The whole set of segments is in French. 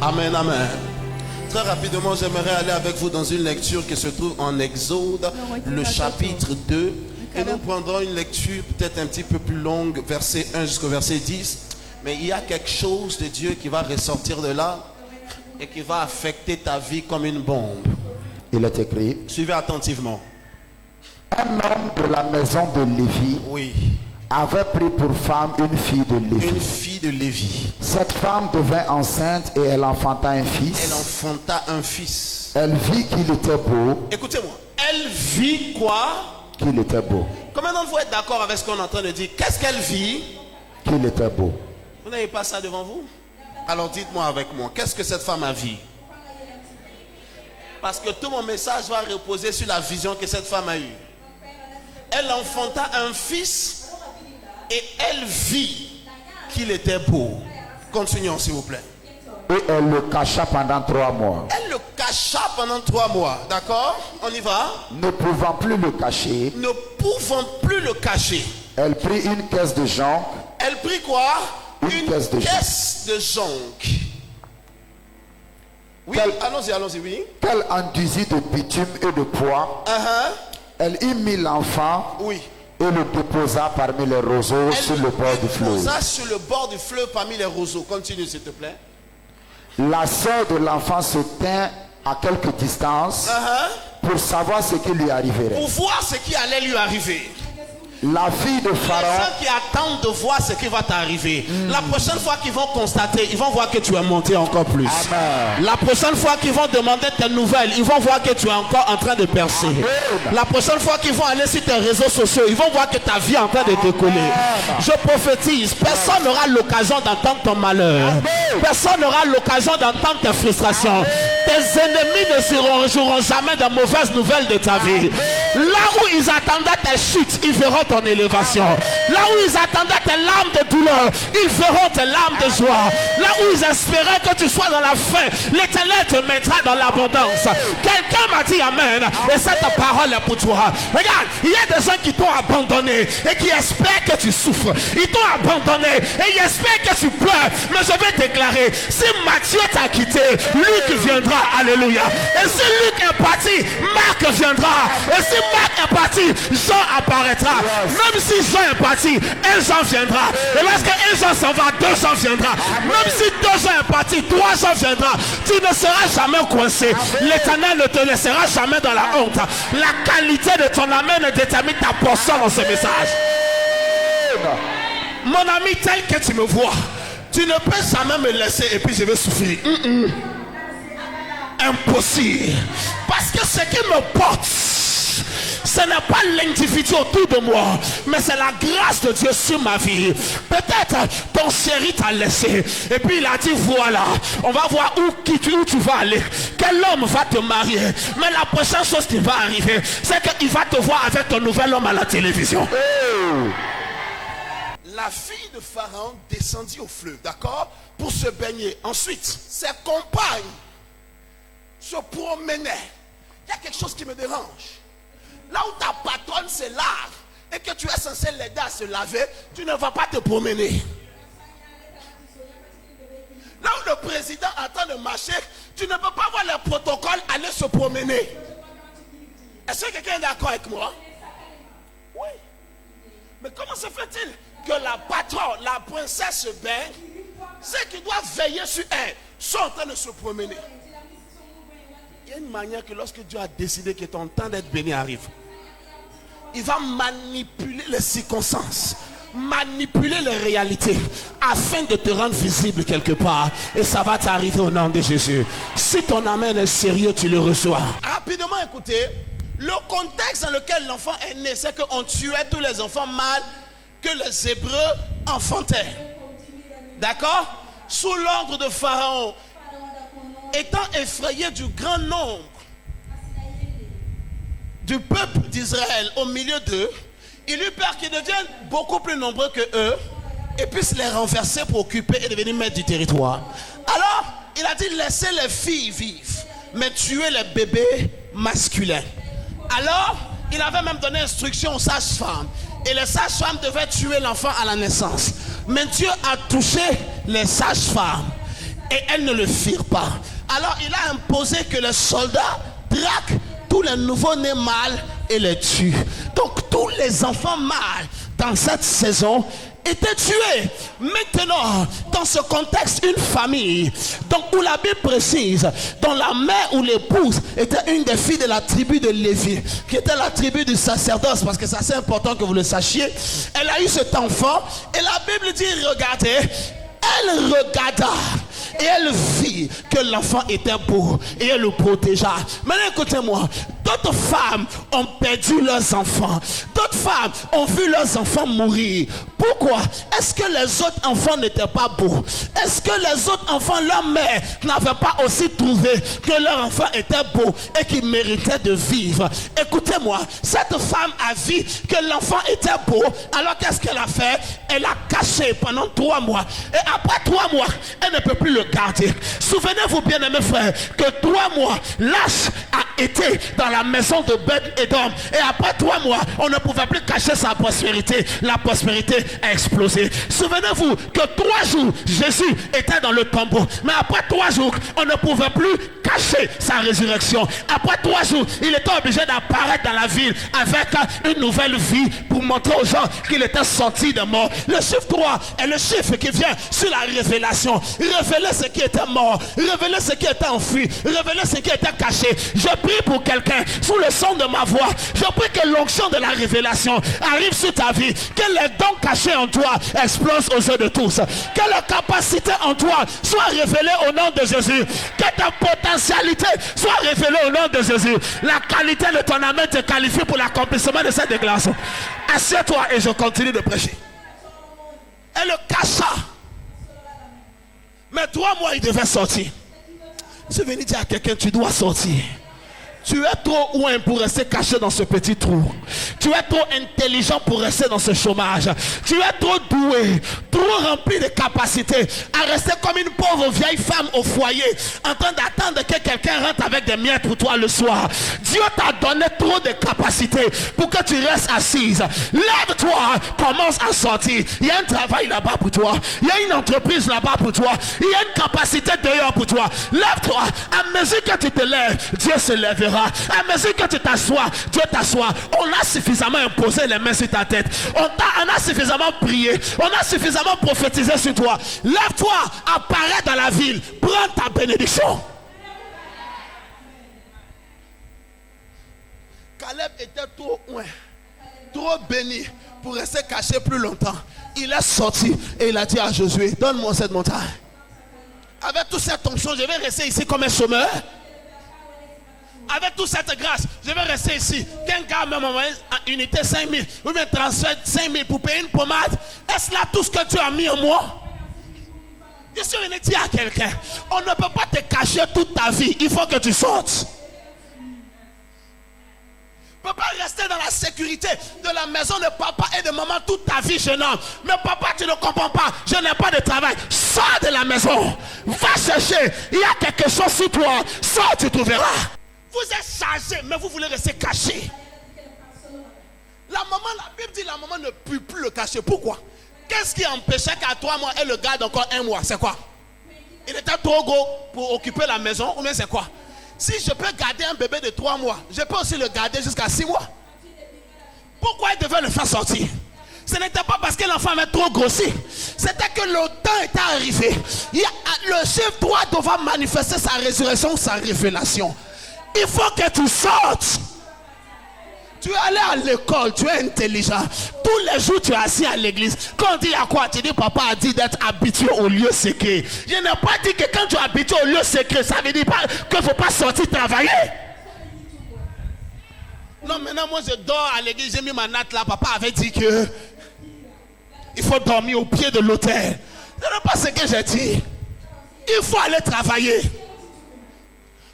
Amen, amen. Très rapidement, j'aimerais aller avec vous dans une lecture qui se trouve en Exode, le chapitre 2. Et nous prendrons une lecture peut-être un petit peu plus longue, verset 1 jusqu'au verset 10. Mais il y a quelque chose de Dieu qui va ressortir de là et qui va affecter ta vie comme une bombe. Il est écrit: Suivez attentivement. un homme de la maison de Lévi Oui, avait pris pour femme une fille de Lévi. une fille de Lévi. Cette femme devint enceinte et elle enfanta un Elle fils. enfanta un fils. Elle vit qu'il était beau, Écoutez-moi. Elle vit quoi? qu'il était beau, Combien d'entre vous êtes d'accord avec ce qu'on est en train de dire? Qu'est-ce qu'elle vit? qu'il était beau. Vous n'avez pas ça devant vous? Alors dites-moi avec moi, qu'est-ce que cette femme a vu? Parce que tout mon message va reposer sur la vision que cette femme a eue. Elle enfanta un fils et elle vit qu'il était beau. Continuons s'il vous plaît. Et elle le cacha pendant 3 mois. Elle le cacha pendant 3 mois, d'accord? On y va? Ne pouvant plus le cacher, Ne pouvant plus le cacher. elle prit une caisse de jonc. Elle prit quoi? Une caisse de caisse de jonc. Oui, allons-y, oui. Qu'elle enduisit de bitume et de poids. Elle y mit l'enfant Oui. et le déposa parmi les roseaux Elle sur le bord du fleuve. posa sur le bord du fleuve parmi les roseaux. Continue s'il te plaît. La sœur de l'enfant se tint à quelque distance pour savoir ce qui lui arriverait. Pour voir ce qui allait lui arriver. La fille de Les Pharaon, gens qui attendent de voir ce qui va t'arriver. La prochaine fois qu'ils vont constater, ils vont voir que tu es monté encore plus. Amen. La prochaine fois qu'ils vont demander tes nouvelles, ils vont voir que tu es encore en train de percer. Amen. La prochaine fois qu'ils vont aller sur tes réseaux sociaux, ils vont voir que ta vie est en train de décoller. Je prophétise, personne n'aura l'occasion d'entendre ton malheur. Personne n'aura l'occasion d'entendre tes frustrations. Tes ennemis ne joueront jamais de mauvaises nouvelles de ta vie. Là où ils attendaient tes chutes, ils verront ton élévation. Là où ils attendaient tes larmes de douleur, ils verront tes larmes de joie. Là où ils espéraient que tu sois dans la faim, l'Éternel te mettra dans l'abondance. Quelqu'un m'a dit amen, et cette parole est pour toi. Regarde, il y a des gens qui t'ont abandonné et qui espèrent que tu souffres. Ils t'ont abandonné et ils espèrent que tu pleures. Mais je vais déclarer, si Matthieu t'a quitté, Luc viendra. Alléluia. Et si Luc est parti, Marc viendra. Et si Marc est parti, Jean apparaîtra. Même si Jean est parti, un Jean viendra. Et lorsque un Jean s'en va, 2 Jean viendra. Même si 2 Jean est parti, 3 Jean viendra. Tu ne seras jamais coincé. L'Éternel ne te laissera jamais dans la honte. La qualité de ton amen détermine ta portion dans ce message. Mon ami, tel que tu me vois, tu ne peux jamais me laisser et puis je vais souffrir. Impossible. Parce que ce qui me porte, ce n'est pas l'individu autour de moi, mais c'est la grâce de Dieu sur ma vie. Peut-être ton chéri t'a laissé et puis il a dit voilà, on va voir où tu vas aller, quel homme va te marier. Mais la prochaine chose qui va arriver, c'est qu'il va te voir avec ton nouvel homme à la télévision. La fille de Pharaon descendit au fleuve, d'accord, pour se baigner. Ensuite, ses compagnes se promenaient. Il y a quelque chose qui me dérange. Là où ta patronne se lave et que tu es censé l'aider à se laver, tu ne vas pas te promener. Là où le président attend de marcher, tu ne peux pas voir le protocole aller se promener. Est-ce que quelqu'un est d'accord avec moi? Oui. Mais comment se fait-il que la patronne, la princesse se baigne, ceux qui doivent veiller sur elle sont en train de se promener? Il y a une manière que lorsque Dieu a décidé que ton temps d'être béni arrive, il va manipuler les circonstances, manipuler les réalités afin de te rendre visible quelque part. Et ça va t'arriver au nom de Jésus. Si ton amen est sérieux, tu le reçois. Rapidement, écoutez, le contexte dans lequel l'enfant est né, c'est qu'on tuait tous les enfants mâles que les Hébreux enfantaient. D'accord? Sous l'ordre de Pharaon, étant effrayé du grand nombre du peuple d'Israël au milieu d'eux, il eut peur qu'ils deviennent beaucoup plus nombreux que eux et puissent les renverser pour occuper et devenir maîtres du territoire. Alors, il a dit laissez les filles vivre, mais tuez les bébés masculins. Alors, il avait même donné instruction aux sages-femmes. Et les sages-femmes devaient tuer l'enfant à la naissance. Mais Dieu a touché les sages-femmes. Et elles ne le firent pas. Alors il a imposé que les soldats traquent tous les nouveaux-nés mâles et les tuent. Donc tous les enfants mâles dans cette saison étaient tués. Maintenant, dans ce contexte, une famille, donc où la Bible précise, dont la mère ou l'épouse était une des filles de la tribu de Lévi, qui était la tribu du sacerdoce, parce que ça c'est important que vous le sachiez. Elle a eu cet enfant et la Bible dit, regardez, elle regarda et elle vit que l'enfant était beau et elle le protégea. Maintenant écoutez-moi, d'autres femmes ont perdu leurs enfants, d'autres femmes ont vu leurs enfants mourir. Pourquoi? Est-ce que les autres enfants n'étaient pas beaux? Est-ce que les autres enfants, leur mère n'avait pas aussi trouvé que leur enfant était beau et qu'il méritait de vivre? Écoutez-moi, cette femme a vu que l'enfant était beau, alors qu'est-ce qu'elle a fait? Elle a caché pendant 3 mois et après 3 mois, elle ne peut plus le garder. Souvenez-vous bien aimés frères, que 3 mois, l'âge a été dans la maison de Beth-Édom et après 3 mois, on ne pouvait plus cacher sa prospérité. La prospérité a explosé. Souvenez-vous que 3 jours, Jésus était dans le tombeau, mais après 3 jours, on ne pouvait plus cacher sa résurrection. Après 3 jours, il était obligé d'apparaître dans la ville avec une nouvelle vie pour montrer aux gens qu'il était sorti de mort. Le chiffre 3 est le chiffre qui vient sur la révélation. Révéler ce qui était mort, révéler ce qui était enfui, révéler ce qui était caché. Je prie pour quelqu'un sous le son de ma voix. Je prie que l'onction de la révélation arrive sur ta vie, que les dons cachés en toi explosent aux yeux de tous, que la capacité en toi soit révélée au nom de Jésus, que ta potentialité soit révélée au nom de Jésus. La qualité de ton âme te qualifie pour l'accomplissement de cette déclaration. Assieds-toi et je continue de prêcher. Elle le cacha. Mais 3 mois, il devait sortir. Je vais dire à quelqu'un, tu dois sortir. Tu es trop loin pour rester caché dans ce petit trou. Tu es trop intelligent pour rester dans ce chômage. Tu es trop doué, trop rempli de capacités à rester comme une pauvre vieille femme au foyer en train d'attendre que quelqu'un rentre avec des miettes pour toi le soir. Dieu t'a donné trop de capacités pour que tu restes assise. Lève-toi, commence à sortir. Il y a un travail là-bas pour toi. Il y a une entreprise là-bas pour toi. Il y a une capacité dehors pour toi. Lève-toi. À mesure que tu te lèves, Dieu se lèvera. À mesure que tu t'assois, Dieu t'assoit. On a suffisamment imposé les mains sur ta tête. On a suffisamment prié. On a suffisamment prophétisé sur toi. Lève-toi, apparaît dans la ville. Prends ta bénédiction. Caleb était trop loin, trop béni pour rester caché plus longtemps. Il est sorti et il a dit à Josué, donne-moi cette montagne. Avec toute cette onction, je vais rester ici comme un chômeur. Avec toute cette grâce, je vais rester ici. Qu'un gars me m'envoie en unité 5 000 ou bien transfert 5 000 pour payer une pommade. Est-ce là tout ce que tu as mis en moi? Je suis venu dire à quelqu'un, on ne peut pas te cacher toute ta vie. Il faut que tu sortes. Tu ne peux pas rester dans la sécurité de la maison de papa et de maman toute ta vie, jeune homme. Mais papa, tu ne comprends pas. Je n'ai pas de travail. Sors de la maison. Va chercher. Il y a quelque chose sur toi. Sors, tu trouveras. Vous êtes chargé, mais vous voulez rester caché. La Bible dit la maman ne peut plus le cacher. Pourquoi? Qu'est-ce qui empêchait qu'à 3 mois, elle le garde encore 1 mois? C'est quoi? Il était trop gros pour occuper la maison, ou bien c'est quoi? Si je peux garder un bébé de 3 mois, je peux aussi le garder jusqu'à 6 mois. Pourquoi il devait le faire sortir? Ce n'était pas parce que l'enfant avait trop grossi. C'était que le temps était arrivé. Le chef 3 doit manifester sa résurrection, sa révélation. Il faut que tu sortes. Tu es allé à l'école, tu es intelligent. Tous les jours tu es assis à l'église. Quand on dit à quoi? Tu dis papa a dit d'être habitué au lieu secret. Je n'ai pas dit que quand tu es habitué au lieu secret, ça veut dire qu'il ne faut pas sortir travailler. Non, maintenant moi je dors à l'église, j'ai mis ma natte là. Papa avait dit que il faut dormir au pied de l'autel. Ce n'est pas ce que j'ai dit. Il faut aller travailler.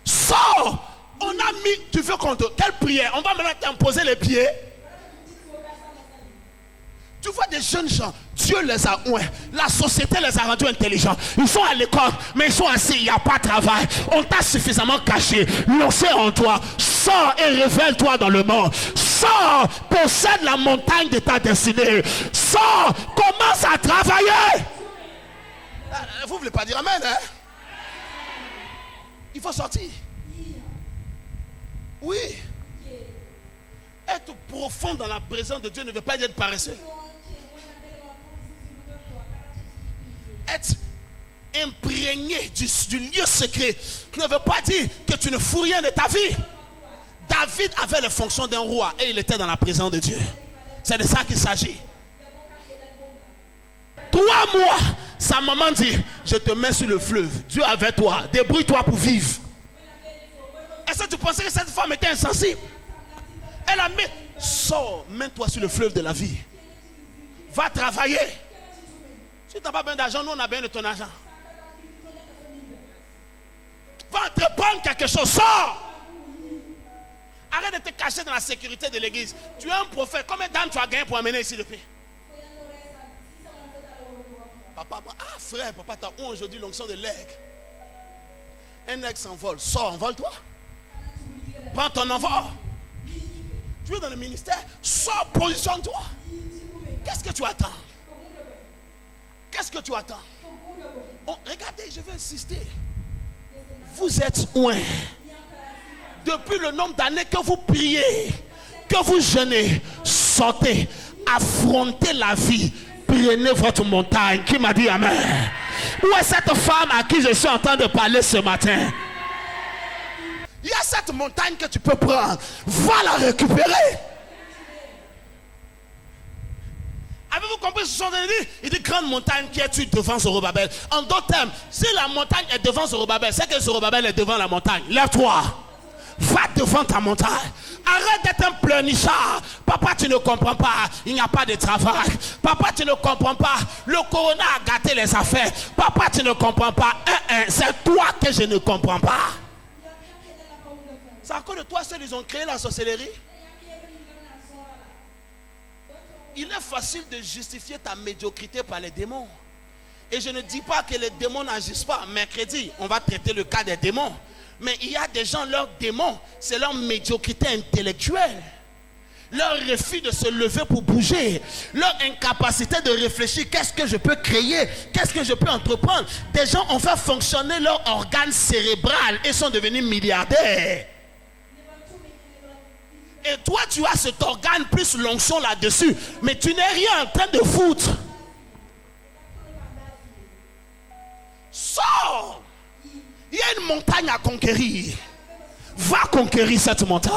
Sors. On a mis, tu veux qu'on te... Quelle prière? On va maintenant t'imposer les pieds. Tu vois des jeunes gens, Dieu les a oués. La société les a rendus intelligents. Ils sont à l'école, mais ils sont assis, il n'y a pas de travail. On t'a suffisamment caché. Lancé en toi. Sors et révèle-toi dans le monde. Sors, possède la montagne de ta destinée. Sors, commence à travailler. Vous ne voulez pas dire amen, hein? faut sortir. Oui. Être profond dans la présence de Dieu ne veut pas dire être paresseux. Être imprégné du lieu secret ne veut pas dire que tu ne fous rien de ta vie. David avait les fonctions d'un roi et il était dans la présence de Dieu. C'est de ça qu'il s'agit. 3 mois, sa maman dit, je te mets sur le fleuve. Dieu avec toi, débrouille-toi pour vivre. Est-ce que tu pensais que cette femme était insensible? Elle a mis, sors, mets-toi sur le fleuve de la vie. Va travailler. Si tu n'as pas besoin d'argent, nous on a besoin de ton argent. Va entreprendre quelque chose, sors. Arrête de te cacher dans la sécurité de l'église. Tu es un prophète. Combien d'âmes tu as gagné pour amener ici le paix? Papa, frère, papa, tu as aujourd'hui l'onction de l'aigle. Un aigle s'envole. Sors, envole-toi. Prends ton envol. Tu es dans le ministère. Sors, positionne-toi. Qu'est-ce que tu attends? Qu'est-ce que tu attends? Oh, regardez, je vais insister. Vous êtes loin. Depuis le nombre d'années que vous priez, que vous jeûnez, sortez, affrontez la vie, prenez votre montagne. Qui m'a dit amen? Où est cette femme à qui je suis en train de parler ce matin? Il y a cette montagne que tu peux prendre. Va la récupérer. Avez-vous compris ce que je dit? Il dit grande montagne qui est-tu devant Zorobabel. En d'autres termes, si la montagne est devant Zorobabel, c'est que Zorobabel est devant la montagne. Lève-toi. Va devant ta montagne. Arrête d'être un pleurnichard. Papa, tu ne comprends pas. Il n'y a pas de travail. Papa, tu ne comprends pas. Le corona a gâté les affaires. Papa, tu ne comprends pas. C'est toi que je ne comprends pas. C'est à cause de toi ceux qui ont créé la sorcellerie. Il est facile de justifier ta médiocrité par les démons. Et je ne dis pas que les démons n'agissent pas. Mercredi, on va traiter le cas des démons. Mais il y a des gens, leurs démons, c'est leur médiocrité intellectuelle. Leur refus de se lever pour bouger. Leur incapacité de réfléchir. Qu'est-ce que je peux créer? Qu'est-ce que je peux entreprendre? Des gens ont fait fonctionner leur organe cérébral et sont devenus milliardaires. Et toi, tu as cet organe plus l'onction là-dessus. Mais tu n'es rien en train de foutre. Sors! Il y a une montagne à conquérir. Va conquérir cette montagne.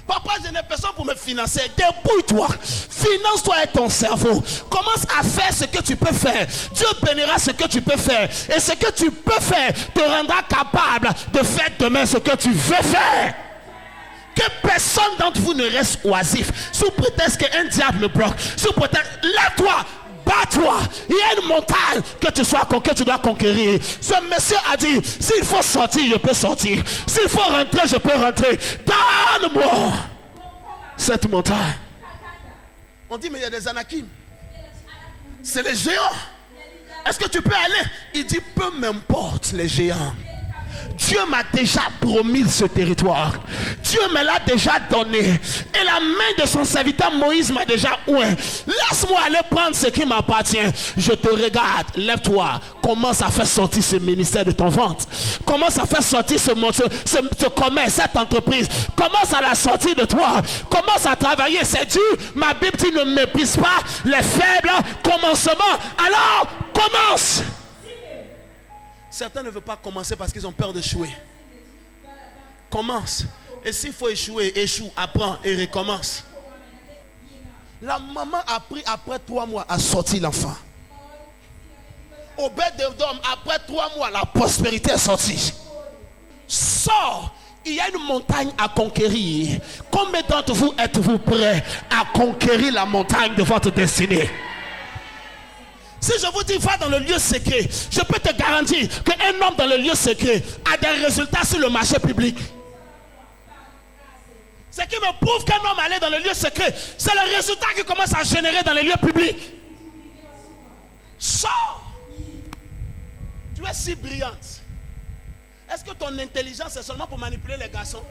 Papa, je n'ai personne pour me financer. Débrouille-toi. Finance-toi et ton cerveau. Commence à faire ce que tu peux faire. Dieu bénira ce que tu peux faire. Et ce que tu peux faire te rendra capable de faire demain ce que tu veux faire. Que personne d'entre vous ne reste oisif. Sous prétexte qu'un diable me bloque. Sous prétexte, lève-toi. Bats-toi. Il y a une montagne que tu dois conquérir. Ce monsieur a dit, s'il faut sortir, je peux sortir. S'il faut rentrer, je peux rentrer. Donne-moi cette montagne. On dit, mais il y a des Anakim. C'est les géants. Est-ce que tu peux aller? Il dit, peu m'importe les géants. Dieu m'a déjà promis ce territoire. Dieu me l'a déjà donné. Et la main de son serviteur Moïse m'a déjà oint. Laisse-moi aller prendre ce qui m'appartient. Je te regarde. Lève-toi. Commence à faire sortir ce ministère de ton ventre. Commence à faire sortir ce commerce, cette entreprise. Commence à la sortir de toi. Commence à travailler. C'est dur. Ma Bible dit ne méprise pas les faibles commencements. Alors, commence. Certains ne veulent pas commencer parce qu'ils ont peur d'échouer. Commence. Et s'il faut échouer, échoue, apprends et recommence. La maman a pris après 3 mois à sortir l'enfant. Obed-Edom, après 3 mois, la prospérité est sortie. Sors. Il y a une montagne à conquérir. Combien d'entre vous êtes-vous prêts à conquérir la montagne de votre destinée? Si je vous dis va dans le lieu secret, je peux te garantir qu'un homme dans le lieu secret a des résultats sur le marché public. Ce qui me prouve qu'un homme allait dans le lieu secret, c'est le résultat qu'il commence à générer dans les lieux publics. Sors. Tu es si brillante. Est-ce que ton intelligence est seulement pour manipuler les garçons?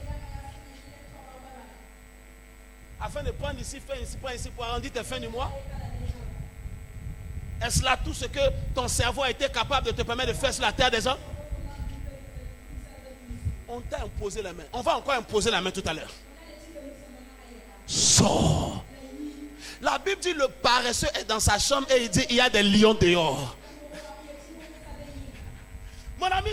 Afin de prendre ici, faire ici, prendre ici, pour arrondir tes fins du mois? Est-ce là tout ce que ton cerveau a été capable de te permettre de faire sur la terre des hommes? On t'a imposé la main. On va encore imposer la main tout à l'heure. Sors. La Bible dit le paresseux est dans sa chambre et il dit il y a des lions dehors. Mon ami,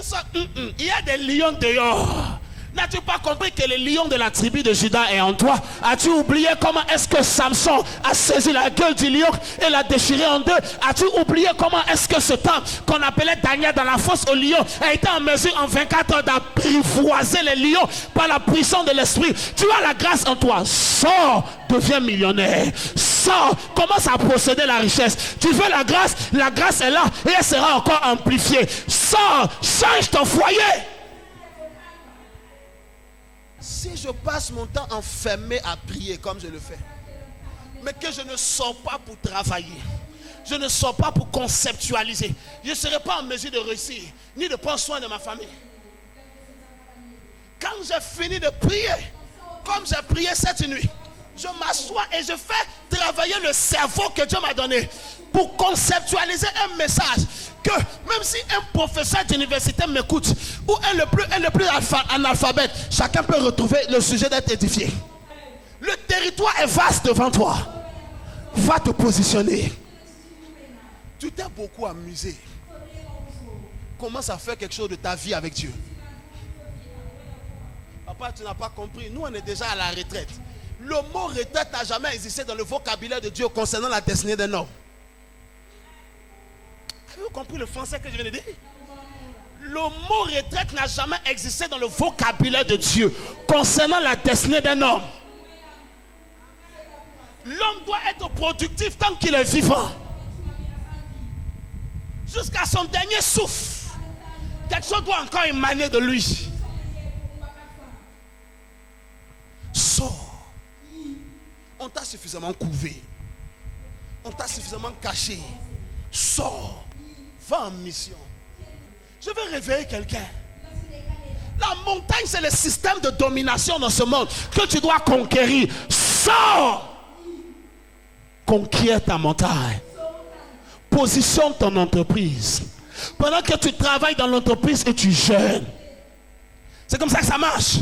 il y a des lions dehors. N'as-tu pas compris que le lion de la tribu de Juda est en toi? As-tu oublié comment est-ce que Samson a saisi la gueule du lion et l'a déchiré en deux? As-tu oublié comment est-ce que ce temps qu'on appelait Daniel dans la fosse au lion a été en mesure en 24 heures d'apprivoiser les lions par la puissance de l'esprit? Tu as la grâce en toi. Sors, deviens millionnaire. Sors, commence à posséder la richesse. Tu veux la grâce est là et elle sera encore amplifiée. Sors, change ton foyer. Si je passe mon temps enfermé à prier comme je le fais, mais que je ne sors pas pour travailler, je ne sors pas pour conceptualiser, je ne serai pas en mesure de réussir, ni de prendre soin de ma famille. Quand j'ai fini de prier, comme j'ai prié cette nuit, je m'assois et je fais travailler le cerveau que Dieu m'a donné pour conceptualiser un message que même si un professeur d'université m'écoute ou un le plus analphabète, chacun peut retrouver le sujet d'être édifié. Le territoire est vaste devant toi. Va te positionner. Tu t'es beaucoup amusé. Commence à faire quelque chose de ta vie avec Dieu. Papa, tu n'as pas compris. Nous, on est déjà à la retraite. Le mot retraite n'a jamais existé dans le vocabulaire de Dieu concernant la destinée d'un homme. Avez-vous compris le français que je viens de dire? Le mot retraite n'a jamais existé dans le vocabulaire de Dieu concernant la destinée d'un homme. L'homme doit être productif tant qu'il est vivant. Jusqu'à son dernier souffle. Quelque chose doit encore émaner de lui. Sors. On t'a suffisamment couvé. On t'a suffisamment caché. Sors. Va en mission. Je veux réveiller quelqu'un. La montagne, c'est le système de domination dans ce monde que tu dois conquérir. Sors. Conquiert ta montagne. Positionne ton entreprise. Pendant que tu travailles dans l'entreprise et tu jeûnes. C'est comme ça que ça marche.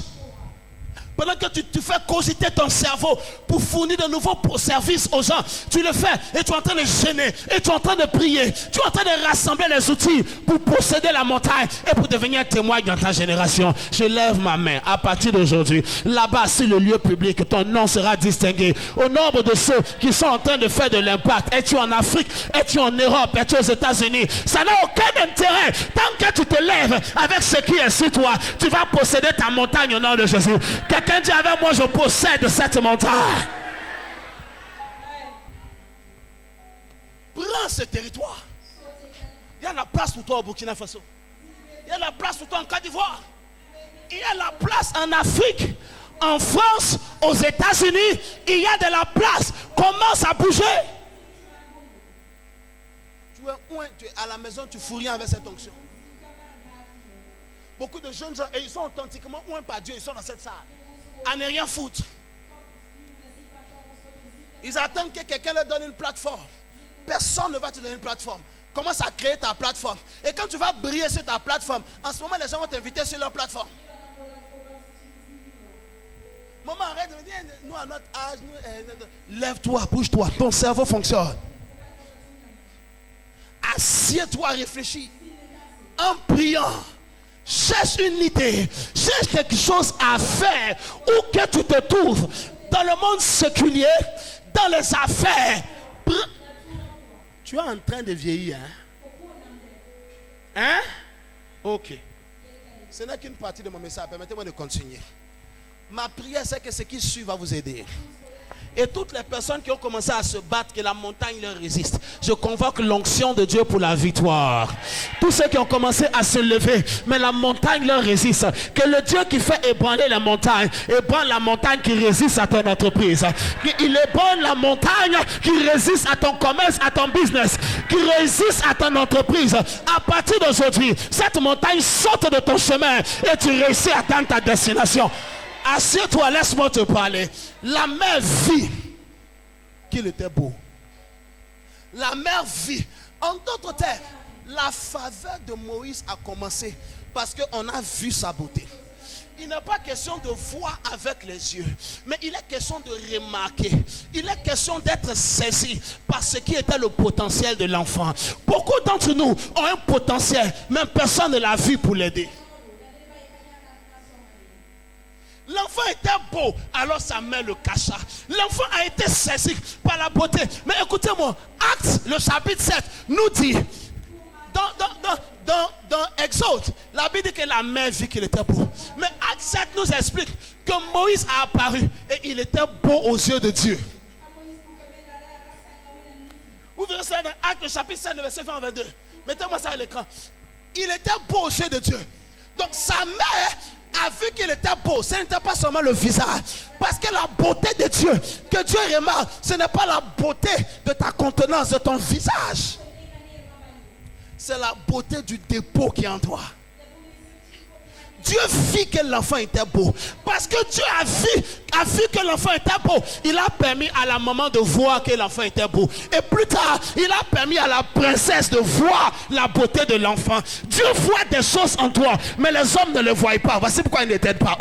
Pendant que tu fais cogiter ton cerveau pour fournir de nouveaux services aux gens, tu le fais et tu es en train de gêner, et tu es en train de prier, tu es en train de rassembler les outils pour posséder la montagne et pour devenir témoin dans ta génération. Je lève ma main à partir d'aujourd'hui. Là-bas, sur le lieu public, ton nom sera distingué. Au nombre de ceux qui sont en train de faire de l'impact, es-tu en Afrique, es-tu en Europe, es-tu aux États-Unis, ça n'a aucun intérêt. Tant que tu te lèves avec ce qui est sur toi, tu vas posséder ta montagne au nom de Jésus. Quelqu'un dit avec moi, je possède cette montagne. Prends ce territoire. Il y a la place pour toi au Burkina Faso. Il y a la place pour toi en Côte d'Ivoire. Il y a la place en Afrique, en France, aux États-Unis. Il y a de la place. Commence à bouger. Tu es à la maison, tu fous rien avec cette onction. Beaucoup de jeunes gens, et ils sont authentiquement ouins par Dieu, ils sont dans cette salle. À ne rien foutre. Ils attendent que quelqu'un leur donne une plateforme. Personne ne va te donner une plateforme. Commence à créer ta plateforme. Et quand tu vas briller sur ta plateforme, en ce moment, les gens vont t'inviter sur leur plateforme. Maman, arrête de me dire, nous à notre âge, lève-toi, bouge-toi, ton cerveau fonctionne. Assieds-toi, réfléchis. En priant. Cherche une idée, cherche quelque chose à faire où que tu te trouves, dans le monde séculier, dans les affaires. Tu es en train de vieillir, hein? Ok. Ce n'est qu'une partie de mon message, permettez-moi de continuer. Ma prière, c'est que ce qui suit va vous aider. Et toutes les personnes qui ont commencé à se battre, que la montagne leur résiste, je convoque l'onction de Dieu pour la victoire. Tous ceux qui ont commencé à se lever, mais la montagne leur résiste, que le Dieu qui fait ébranler la montagne qui résiste à ton entreprise. Il ébranle la montagne qui résiste à ton commerce, à ton business, qui résiste à ton entreprise. À partir d'aujourd'hui, cette montagne saute de ton chemin et tu réussis à atteindre ta destination. Assieds-toi, laisse-moi te parler. La mère vit qu'il était beau. La mère vit. En d'autres termes, la faveur de Moïse a commencé parce qu'on a vu sa beauté. Il n'est pas question de voir avec les yeux, mais il est question de remarquer. Il est question d'être saisi par ce qui était le potentiel de l'enfant. Beaucoup d'entre nous ont un potentiel, mais personne ne l'a vu pour l'aider. L'enfant était beau, alors sa mère le cacha. L'enfant a été saisi par la beauté. Mais écoutez-moi, Actes, le chapitre 7, nous dit, dans Exode, la Bible dit que la mère vit qu'il était beau. Mais Actes 7 nous explique que Moïse a apparu et il était beau aux yeux de Dieu. Vous verrez ça dans Actes, le chapitre 7, le verset 20 à 22. Mettez-moi ça à l'écran. Il était beau aux yeux de Dieu. Donc sa mère a vu qu'il était beau. Ce n'était pas seulement le visage. Parce que la beauté de Dieu, que Dieu remarque, ce n'est pas la beauté de ta contenance, de ton visage. C'est la beauté du dépôt qui est en toi. Dieu vit que l'enfant était beau. Parce que Dieu a vu que l'enfant était beau. Il a permis à la maman de voir que l'enfant était beau. Et plus tard, il a permis à la princesse de voir la beauté de l'enfant. Dieu voit des choses en toi, mais les hommes ne le voient pas. Voici pourquoi il ne t'aide pas.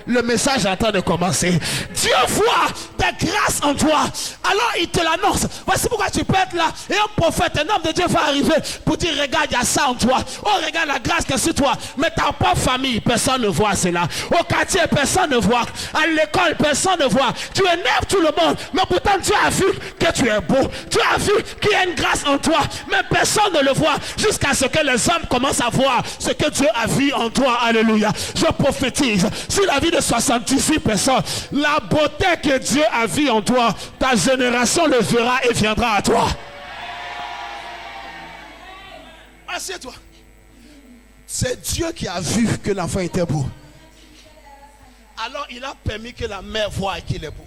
Le message est en train de commencer. Dieu voit des grâces en toi. Alors il te l'annonce. Voici pourquoi tu peux être là. Et un prophète, un homme de Dieu va arriver pour dire, regarde, il y a ça en toi. Oh, regarde la grâce que c'est toi. Mais ta propre famille, personne ne voit cela. Au quartier, personne ne voit. À l'école, personne ne voit. Tu énerves tout le monde. Mais pourtant, Dieu a vu que tu es beau. Dieu a vu qu'il y a une grâce en toi. Mais personne ne le voit. Jusqu'à ce que les hommes commencent à voir ce que Dieu a vu en toi. Alléluia. Je prophétise. Sur la vie de 78 personnes, la beauté que Dieu a vue en toi, ta génération le verra et viendra à toi. Assieds-toi. C'est Dieu qui a vu que l'enfant était beau. Alors il a permis que la mère voie qu'il est beau.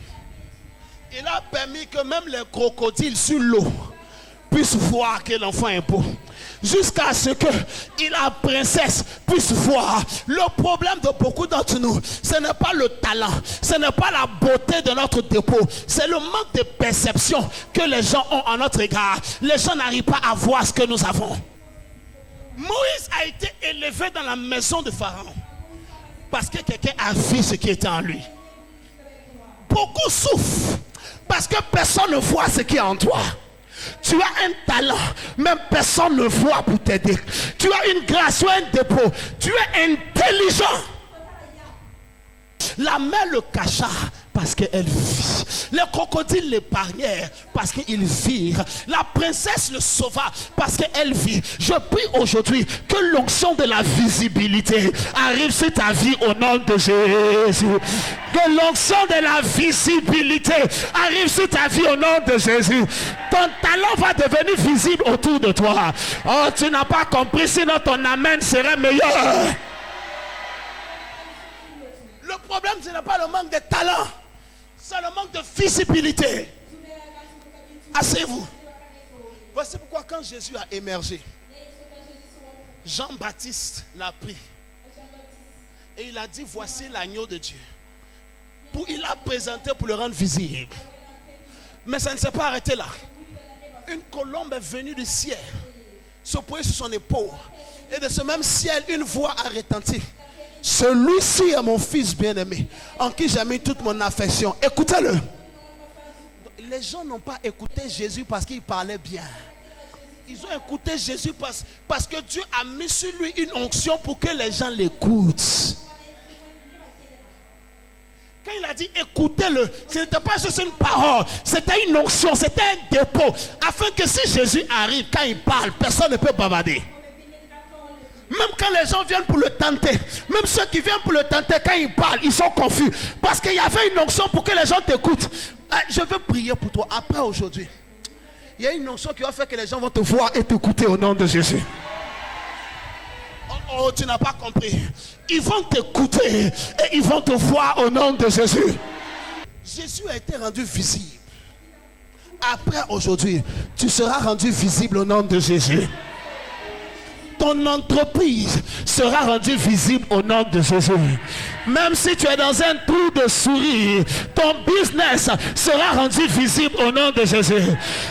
Il a permis que même les crocodiles sur l'eau puissent voir que l'enfant est beau. Jusqu'à ce que la princesse puisse voir. Le problème de beaucoup d'entre nous, ce n'est pas le talent, ce n'est pas la beauté de notre dépôt, c'est le manque de perception que les gens ont à notre égard. Les gens n'arrivent pas à voir ce que nous avons. Moïse a été élevé dans la maison de Pharaon parce que quelqu'un a vu ce qui était en lui. Beaucoup souffrent parce que personne ne voit ce qui est en toi. Tu as un talent, même personne ne voit pour t'aider. Tu as une grâce, tu as un dépôt, tu es intelligent. La mère le cacha parce qu'elle vit. Les crocodiles l'épargnèrent parce qu'ils virent. La princesse le sauva parce qu'elle vit. Je prie aujourd'hui que l'onction de la visibilité arrive sur ta vie au nom de Jésus. Que l'onction de la visibilité arrive sur ta vie au nom de Jésus. Ton talent va devenir visible autour de toi. Oh, tu n'as pas compris, sinon ton amen serait meilleur. Le problème, ce n'est pas le manque de talent, c'est le manque de visibilité. Asseyez-vous. Voici pourquoi quand Jésus a émergé, Jean-Baptiste l'a pris et il a dit, voici l'agneau de Dieu. Il l'a présenté pour le rendre visible. Mais ça ne s'est pas arrêté là. Une colombe est venue du ciel, se poser sur son épaule, et de ce même ciel, une voix a retenti. Celui-ci est mon fils bien-aimé, en qui j'ai mis toute mon affection. Écoutez-le. Les gens n'ont pas écouté Jésus parce qu'il parlait bien. Ils ont écouté Jésus parce que Dieu a mis sur lui une onction pour que les gens l'écoutent. Quand il a dit écoutez-le, ce n'était pas juste une parole, c'était une onction, c'était un dépôt. Afin que si Jésus arrive, quand il parle, personne ne peut bavarder. Même quand les gens viennent pour le tenter, même ceux qui viennent pour le tenter, quand ils parlent, ils sont confus. Parce qu'il y avait une onction pour que les gens t'écoutent. Je veux prier pour toi. Après aujourd'hui, il y a une onction qui va faire que les gens vont te voir et t'écouter au nom de Jésus. Oh, tu n'as pas compris. Ils vont t'écouter et ils vont te voir au nom de Jésus. Jésus a été rendu visible. Après aujourd'hui, tu seras rendu visible au nom de Jésus. Ton entreprise sera rendue visible au nom de Jésus. Même si tu es dans un trou de souris, ton business sera rendu visible au nom de Jésus.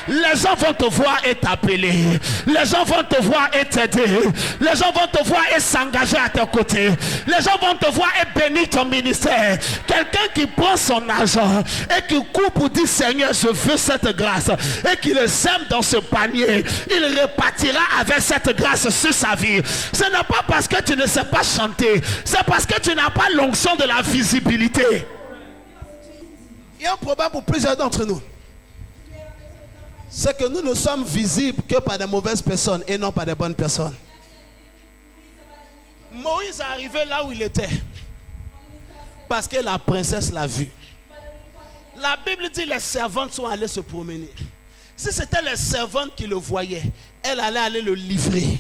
Les gens vont te voir et t'appeler. Les gens vont te voir et t'aider. Les gens vont te voir et s'engager à tes côtés. Les gens vont te voir et bénir ton ministère. Quelqu'un qui prend son argent et qui coupe pour dire Seigneur, je veux cette grâce, et qui le sème dans ce panier, il repartira avec cette grâce sur sa vie. Ce n'est pas parce que tu ne sais pas chanter, c'est parce que tu n'as pas l'onction de la visibilité. Il y a un problème pour plusieurs d'entre nous. C'est que nous ne sommes visibles que par des mauvaises personnes et non par des bonnes personnes. Moïse est arrivé là où il était parce que la princesse l'a vu. La Bible dit que les servantes sont allées se promener. Si c'était les servantes qui le voyaient, elle allait aller le livrer.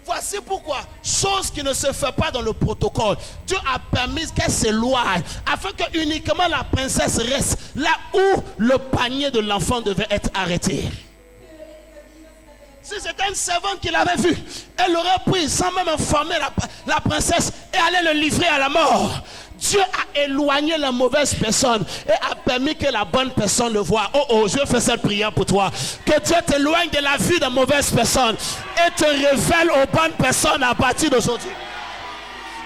Voici pourquoi, chose qui ne se fait pas dans le protocole, Dieu a permis qu'elle s'éloigne afin que uniquement la princesse reste là où le panier de l'enfant devait être arrêté. Si c'était une servante qui l'avait vu, elle l'aurait pris sans même informer la princesse et allait le livrer à la mort. Dieu a éloigné la mauvaise personne et a permis que la bonne personne le voie. Oh, je fais cette prière pour toi. Que Dieu t'éloigne de la vue de mauvaise personne et te révèle aux bonnes personnes à partir d'aujourd'hui.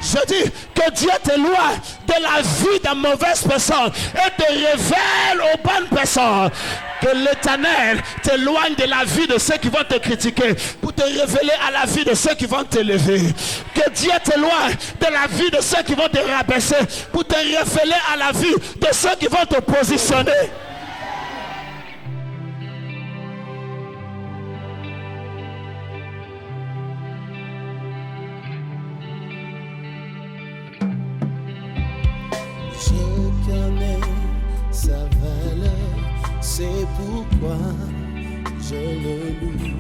Je dis que Dieu t'éloigne de la vie de mauvaise personne et te révèle aux bonnes personnes. Que l'Éternel t'éloigne de la vie de ceux qui vont te critiquer pour te révéler à la vie de ceux qui vont t'élever. Que Dieu t'éloigne de la vie de ceux qui vont te rabaisser pour te révéler à la vie de ceux qui vont te positionner. Je connais sa valeur, c'est pourquoi je le loue.